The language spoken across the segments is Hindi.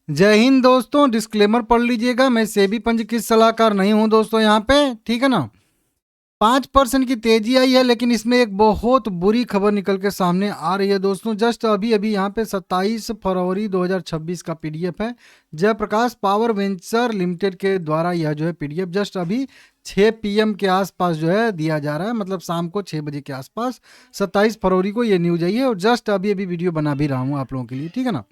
जय हिंद दोस्तों, डिस्क्लेमर पढ़ लीजिएगा। मैं सेबी पंज की सलाहकार नहीं हूं दोस्तों यहाँ पे, ठीक है ना। 5% की तेजी आई है, लेकिन इसमें एक बहुत बुरी खबर निकल के सामने आ रही है दोस्तों। जस्ट अभी अभी यहाँ पे 27 फरवरी 2026 का पीडीएफ है। जयप्रकाश पावर वेंचर लिमिटेड के द्वारा यह जो है पीडीएफ जस्ट अभी 6 पीएम के आसपास जो है दिया जा रहा है, मतलब शाम को 6 बजे के आसपास 27 फरवरी को ये न्यूज आई है। और जस्ट अभी अभी वीडियो बना भी रहा हूँ आप लोगों के लिए, ठीक है ना।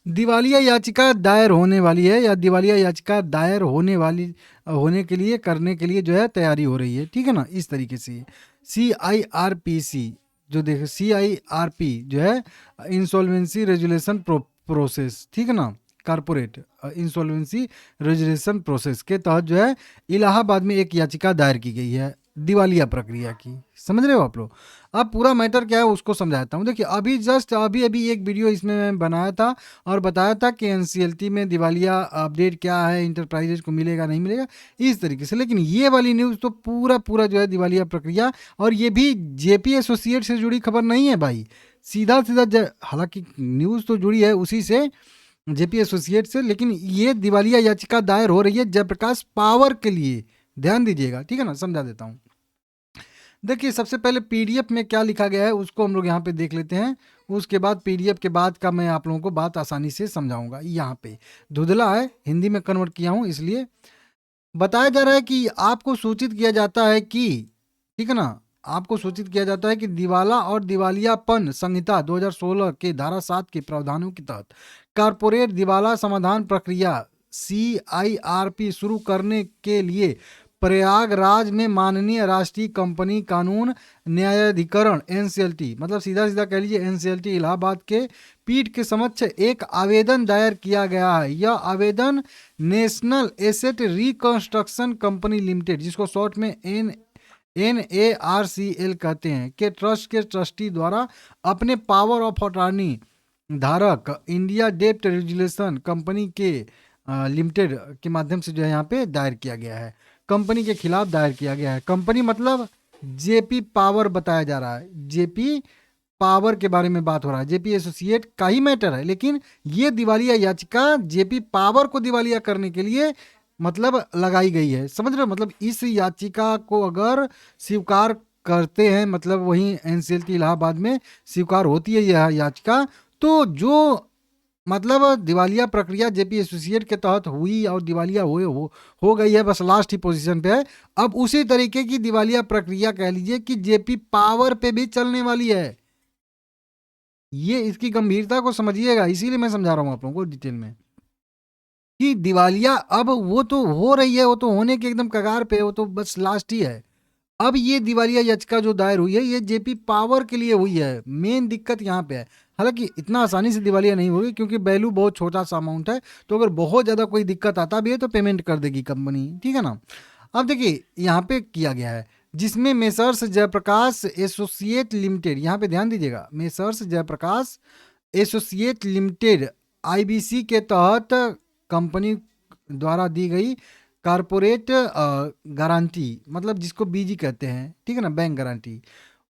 दिवालिया याचिका दायर होने वाली है, या दिवालिया याचिका दायर होने के लिए करने के लिए जो है तैयारी हो रही है, ठीक है ना। इस तरीके से CIRPC जो देखे, CIRP जो है इंसॉल्वेंसी रेजुलेशन प्रोसेस, ठीक है ना, कारपोरेट इंसॉल्वेंसी रेजुलेशन प्रोसेस के तहत जो है इलाहाबाद में एक याचिका दायर की गई है दिवालिया प्रक्रिया की। समझ रहे हो आप लोग। अब पूरा मैटर क्या है उसको समझाता हूँ। देखिए, अभी जस्ट अभी अभी एक वीडियो इसमें मैं बनाया था और बताया था कि NCLT में दिवालिया अपडेट क्या है, इंटरप्राइजेज को मिलेगा नहीं मिलेगा, इस तरीके से। लेकिन ये वाली न्यूज़ तो पूरा पूरा जो है दिवालिया प्रक्रिया, और ये भी JP एसोसिएट से जुड़ी खबर नहीं है भाई। सीधा सीधा हालांकि न्यूज़ तो जुड़ी है उसी से, JP एसोसिएट से, लेकिन ये दिवालिया याचिका दायर हो रही है जयप्रकाश पावर के लिए। ध्यान दीजिएगा, ठीक है ना, समझा देता हूँ। देखिए, सबसे पहले पीडीएफ में क्या लिखा गया है उसको हम लोग यहाँ पे देख लेते हैं। उसके बाद पीडीएफ के बाद का मैं आप लोगों को बात आसानी से समझाऊंगा। यहाँ पे धुंधला है, हिंदी में कन्वर्ट किया हूँ, इसलिए बताया जा रहा है कि आपको सूचित किया जाता है कि, ठीक है ना, आपको सूचित किया जाता है कि दिवाला और दिवालियापन संहिता 2016 के धारा 7 के प्रावधानों के तहत कारपोरेट दिवाला समाधान प्रक्रिया CIRP शुरू करने के लिए प्रयागराज में माननीय राष्ट्रीय कंपनी कानून न्यायाधिकरण NCLT, मतलब सीधा सीधा कह लीजिए NCLT इलाहाबाद के पीठ के समक्ष एक आवेदन दायर किया गया है। यह आवेदन national asset reconstruction company limited, जिसको शॉर्ट में NARCL कहते हैं, के ट्रस्ट के ट्रस्टी द्वारा अपने पावर ऑफ अटॉर्नी धारक इंडिया डेप्ट रेजुलेशन कंपनी के लिमिटेड के माध्यम से जो है यहाँ पे दायर किया गया है। कंपनी के खिलाफ दायर किया गया है। कंपनी मतलब JP पावर बताया जा रहा है। JP पावर के बारे में बात हो रहा है। JP एसोसिएट का ही मैटर है, लेकिन ये दिवालिया याचिका JP पावर को दिवालिया करने के लिए मतलब लगाई गई है। समझ रहे हो, मतलब इस याचिका को अगर स्वीकार करते हैं, मतलब वहीं NCLT इलाहाबाद में स्वीकार होती है यह याचिका, तो जो मतलब दिवालिया प्रक्रिया JP एसोसिएट के तहत हुई और दिवालिया हो गई है, बस लास्ट ही पोजीशन पे है। अब उसी तरीके की दिवालिया प्रक्रिया कह लीजिए कि JP पावर पे भी चलने वाली है। ये इसकी गंभीरता को समझिएगा, इसीलिए मैं समझा रहा हूं आप लोगों को डिटेल में कि दिवालिया अब वो तो हो रही है, वो तो होने के एकदम कगार पे है, वो तो बस लास्ट ही है। अब ये दिवालिया याचिका जो दायर हुई है, ये JP पावर के लिए हुई है। मेन दिक्कत यहाँ पे है। हालांकि इतना आसानी से दिवालिया नहीं होगी, क्योंकि वैल्यू बहुत छोटा सा अमाउंट है, तो अगर बहुत ज़्यादा कोई दिक्कत आता भी है तो पेमेंट कर देगी कंपनी, ठीक है ना। अब देखिए यहाँ पे किया गया है, जिसमें मेसर्स जयप्रकाश एसोसिएट लिमिटेड, यहाँ पे ध्यान दीजिएगा, messrs Jaiprakash associate limited IBC के तहत कंपनी द्वारा दी गई कारपोरेट गारंटी, मतलब जिसको BG कहते हैं, ठीक है ना, बैंक गारंटी,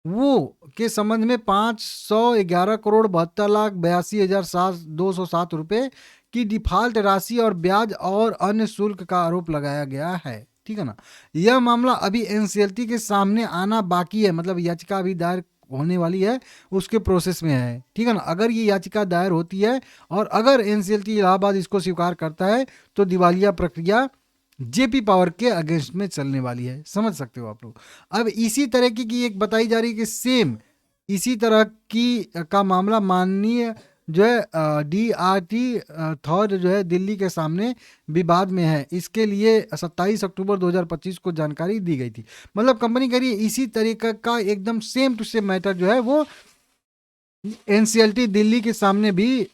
वो के संबंध में 511,72,82,207 रुपए की डिफॉल्ट राशि और ब्याज और अन्य शुल्क का आरोप लगाया गया है, ठीक है ना। यह मामला अभी NCLT के सामने आना बाकी है, मतलब याचिका अभी दायर होने वाली है, उसके प्रोसेस में है, ठीक है ना। अगर ये याचिका दायर होती है और अगर NCLT इलाहाबाद इसको स्वीकार करता है, तो दिवालिया प्रक्रिया JP पावर के अगेंस्ट में चलने वाली है। समझ सकते हो आप लोग। अब इसी तरह की एक बताई जा रही है कि सेम इसी तरह की का मामला माननीय जो है DRT थर्ड जो है दिल्ली के सामने विवाद में है। इसके लिए 27 अक्टूबर 2025 को जानकारी दी गई थी। मतलब कंपनी कह रही है इसी तरीके का एकदम सेम टू सेम मैटर जो है वो NCLT दिल्ली के सामने भी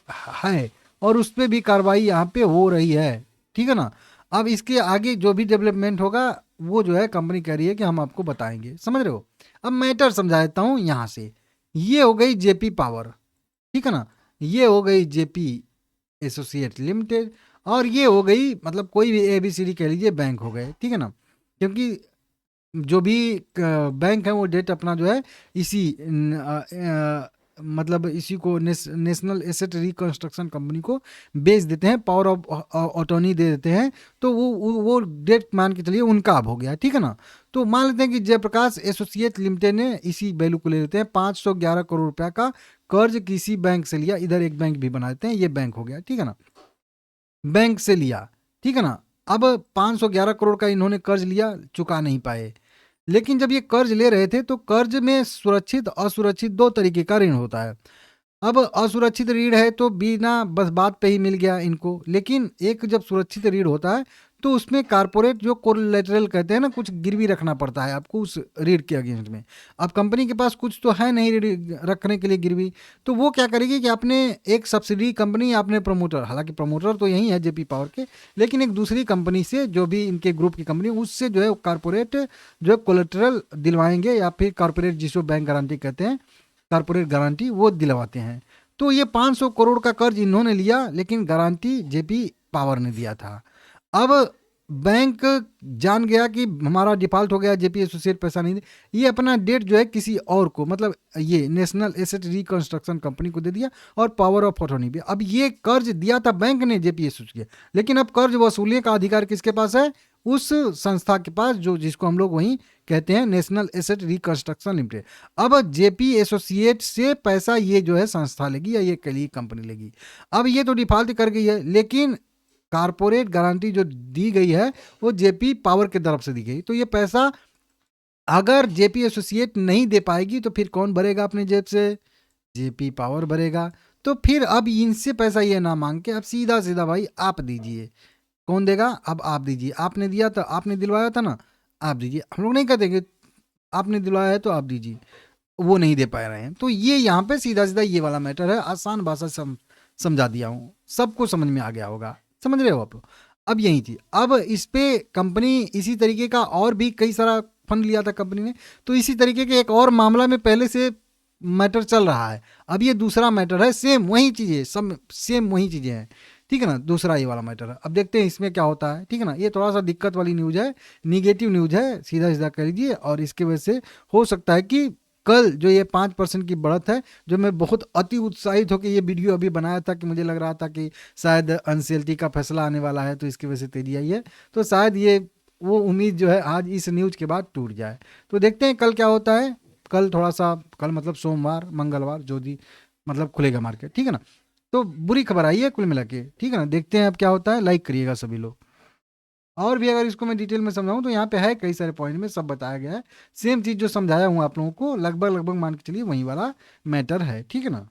है, और उस पर भी कार्रवाई यहाँ पे हो रही है, ठीक है ना। अब इसके आगे जो भी डेवलपमेंट होगा वो जो है कंपनी कह रही है कि हम आपको बताएंगे। समझ रहे हो। अब मैटर समझा देता हूँ यहाँ से। ये हो गई JP पावर, ठीक है ना, ये हो गई JP एसोसिएट लिमिटेड, और ये हो गई मतलब कोई भी ABCD कह लीजिए बैंक हो गए, ठीक है ना। क्योंकि जो भी बैंक है वो डेट अपना जो है इसी मतलब इसी को नेशनल एसेट रिकंस्ट्रक्शन कंपनी को बेच देते हैं, पावर ऑफ अटॉर्नी दे देते हैं, तो वो डेट मान के चलिए उनका अब हो गया, ठीक है ना। तो मान लेते हैं कि जयप्रकाश एसोसिएट लिमिटेड ने इसी वैल्यू को ले लेते हैं 511 करोड़ रुपया का कर्ज किसी बैंक से लिया, इधर एक बैंक भी बना देते हैं, ये बैंक हो गया, ठीक है ना, बैंक से लिया, ठीक है ना। अब 511 करोड़ का इन्होंने कर्ज लिया, चुका नहीं पाए, लेकिन जब ये कर्ज ले रहे थे तो कर्ज में सुरक्षित असुरक्षित दो तरीके का ऋण होता है। अब असुरक्षित ऋण है तो बिना बस बात पे ही मिल गया इनको, लेकिन एक जब सुरक्षित ऋण होता है तो उसमें कारपोरेट जो कोलेटरल कहते हैं ना, कुछ गिरवी रखना पड़ता है आपको उस ऋण के अगेंस्ट में। अब कंपनी के पास कुछ तो है नहीं ऋण रखने के लिए गिरवी, तो वो क्या करेगी कि अपने एक सब्सिडी कंपनी या अपने प्रमोटर, हालांकि प्रमोटर तो यही है जेपी पावर के, लेकिन एक दूसरी कंपनी से जो भी इनके ग्रुप की कंपनी, उससे जो है कारपोरेट जो है कोलेटरल दिलवाएंगे, या फिर कारपोरेट जिसको बैंक गारंटी कहते हैं, कारपोरेट गारंटी वो दिलवाते हैं। तो ये 500 करोड़ का कर्ज इन्होंने लिया, लेकिन गारंटी जेपी पावर ने दिया था। अब बैंक जान गया कि हमारा डिफॉल्ट हो गया, जेपी एसोसिएट पैसा नहीं दे, ये अपना डेट जो है किसी और को, मतलब ये नेशनल एसेट रिकंस्ट्रक्शन कंपनी को दे दिया, और पावर ऑफ अटॉर्नी भी। अब ये कर्ज दिया था बैंक ने जेपी एसोसिएट, लेकिन अब कर्ज वसूलने का अधिकार किसके पास है? उस संस्था के पास, जो जिसको हम लोग वहीं कहते हैं नेशनल एसेट रिकंस्ट्रक्शन लिमिटेड। अब जेपी एसोसिएट से पैसा ये जो है संस्था लेगी, या ये कली कंपनी लेगी। अब ये तो डिफॉल्ट कर गई है, लेकिन कारपोरेट गारंटी जो दी गई है वो जेपी पावर की तरफ से दी गई, तो ये पैसा अगर जेपी एसोसिएट नहीं दे पाएगी तो फिर कौन भरेगा अपने जेब से? जेपी पावर भरेगा। तो फिर अब इनसे पैसा ये ना मांग के अब सीधा सीधा भाई आप दीजिए। कौन देगा? अब आप दीजिए, आपने दिया था, आपने दिलवाया था ना, आप दीजिए। हम लोग नहीं कहते कि आपने दिलवाया है तो आप दीजिए, वो नहीं दे पा रहे हैं। तो ये यहाँ पे सीधा सीधा ये वाला मैटर है, आसान भाषा समझा दिया हूँ, सबको समझ में आ गया होगा, समझ रहे हो आप लोग। अब यही थी, अब इस पे कंपनी इसी तरीके का और भी कई सारा फंड लिया था कंपनी ने, तो इसी तरीके के एक और मामला में पहले से मैटर चल रहा है। अब ये दूसरा मैटर है, सेम वही चीज़ें, सब सेम वही चीज़ें हैं, ठीक है ना। दूसरा ये वाला मैटर है, अब देखते हैं इसमें क्या होता है, ठीक है ना। ये थोड़ा सा दिक्कत वाली न्यूज़ है, निगेटिव न्यूज़ है, सीधा सीधा कह लीजिए। और इसके वजह से हो सकता है कि कल जो ये 5% की बढ़त है, जो मैं बहुत अति उत्साहित होकर ये वीडियो अभी बनाया था कि मुझे लग रहा था कि शायद एनसीएलटी का फैसला आने वाला है, तो इसकी वजह से तेजी आई है, तो शायद ये वो उम्मीद जो है आज इस न्यूज़ के बाद टूट जाए। तो देखते हैं कल क्या होता है। कल थोड़ा सा, कल मतलब सोमवार मंगलवार जो भी मतलब खुलेगा मार्केट, ठीक है ना। तो बुरी खबर आई है कुल मिला के, ठीक है ना। देखते हैं अब क्या होता है, लाइक करिएगा सभी लोग। और भी अगर इसको मैं डिटेल में समझाऊं तो यहाँ पे है कई सारे पॉइंट में सब बताया गया है, सेम चीज़ जो समझाया हूँ आप लोगों को, लगभग लगभग मान के चलिए वही वाला मैटर है, ठीक है ना।